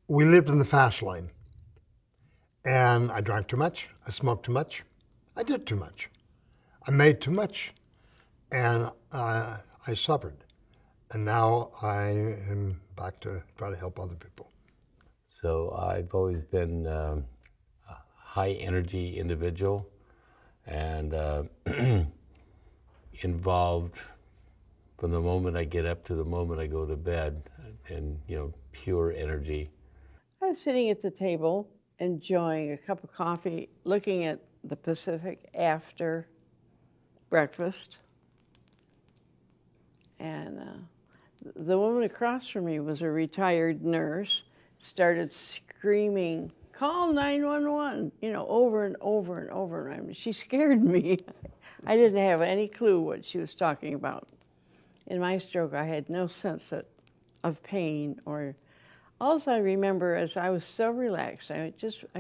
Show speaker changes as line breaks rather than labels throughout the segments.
We lived in the fast lane, and I drank too much, I smoked too much, I did too much, I made too much, and I suffered. And now I am back to try to help other people.
So I've always been a high energy individual and involved from the moment I get up to the moment I go to bed, and pure energy.
I was sitting at the table, enjoying a cup of coffee, looking at the Pacific after breakfast. And the woman across from me was a retired nurse, started screaming, "Call 911," over and over and over. And she scared me. I didn't have any clue what she was talking about. In my stroke, I had no sense of pain or. All I remember is I was so relaxed. I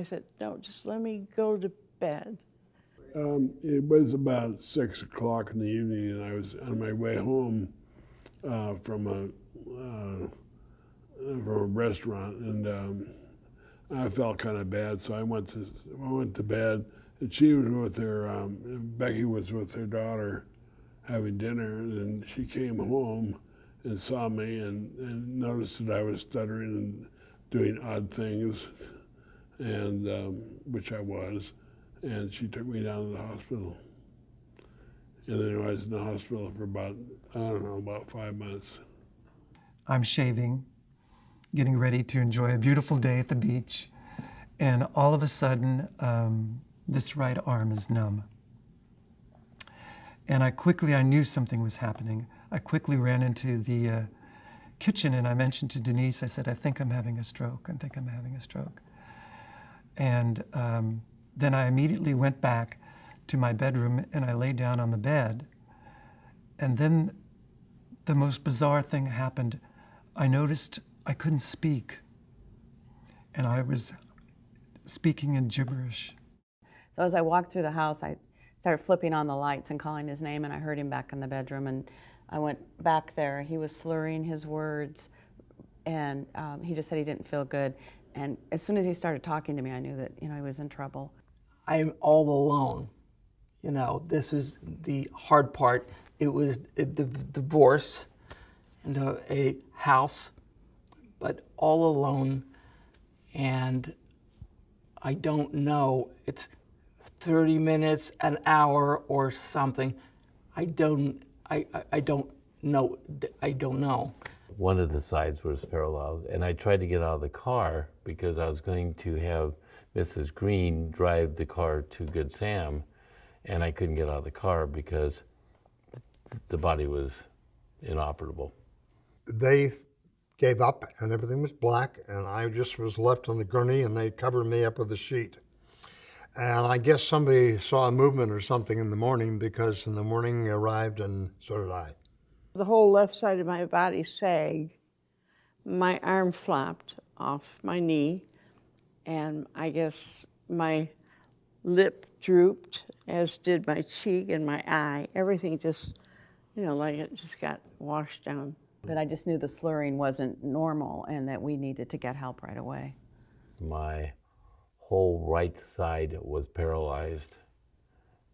said, "No, just let me go to bed."
It was about 6 o'clock in the evening, and I was on my way home from a restaurant, and I felt kind of bad, so I went to bed. And she was with her, Becky was with her daughter having dinner, and she came home and saw me and noticed that I was stuttering and doing odd things, and which I was, and she took me down to the hospital. And then I was in the hospital for about 5 months.
I'm shaving, getting ready to enjoy a beautiful day at the beach, and all of a sudden, this right arm is numb. And I knew something was happening. I quickly ran into the kitchen and I mentioned to Denise, I said, "I think I'm having a stroke. I think I'm having a stroke." And then I immediately went back to my bedroom and I lay down on the bed. And then the most bizarre thing happened. I noticed I couldn't speak. And I was speaking in gibberish.
So as I walked through the house, I started flipping on the lights and calling his name, and I heard him back in the bedroom. And I went back there. He was slurring his words, and he just said he didn't feel good. And as soon as he started talking to me, I knew that he was in trouble.
I'm all alone. This is the hard part. It was the divorce and a house, but all alone. And I don't know. It's 30 minutes, an hour, or something. I don't know. I don't know.
One of the sides was paralyzed, and I tried to get out of the car because I was going to have Mrs. Green drive the car to Good Sam, and I couldn't get out of the car because the body was inoperable.
They gave up and everything was black, and I just was left on the gurney, and they covered me up with a sheet. And I guess somebody saw a movement or something in the morning, because in the morning arrived and so did I.
The whole left side of my body sagged. My arm flopped off my knee, and I guess my lip drooped, as did my cheek and my eye. Everything just, like it just got washed down.
But I just knew the slurring wasn't normal and that we needed to get help right away.
My whole right side was paralyzed,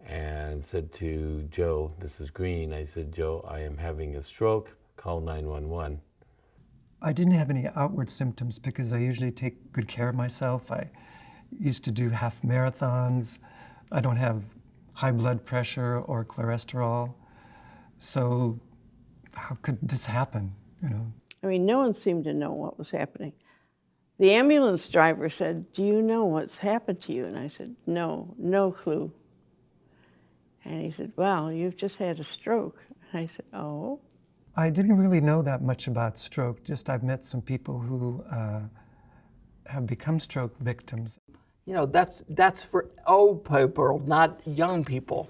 and said to Joe, "This is Green." I said, "Joe, I am having a stroke. Call 911.
I didn't have any outward symptoms because I usually take good care of myself. I used to do half marathons. I don't have high blood pressure or cholesterol. So how could this happen,
No one seemed to know what was happening. The ambulance driver said, "Do you know what's happened to you?" And I said, "No clue." And he said, "Well, you've just had a stroke." And I said, "Oh."
I didn't really know that much about stroke, just I've met some people who have become stroke victims.
That's for old people, not young people.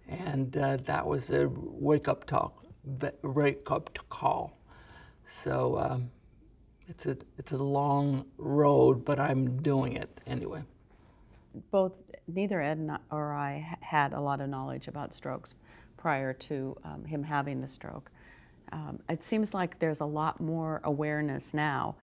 And that was a wake-up call. So it's a long road, but I'm doing it anyway.
Neither Ed or I had a lot of knowledge about strokes prior to him having the stroke. It seems like there's a lot more awareness now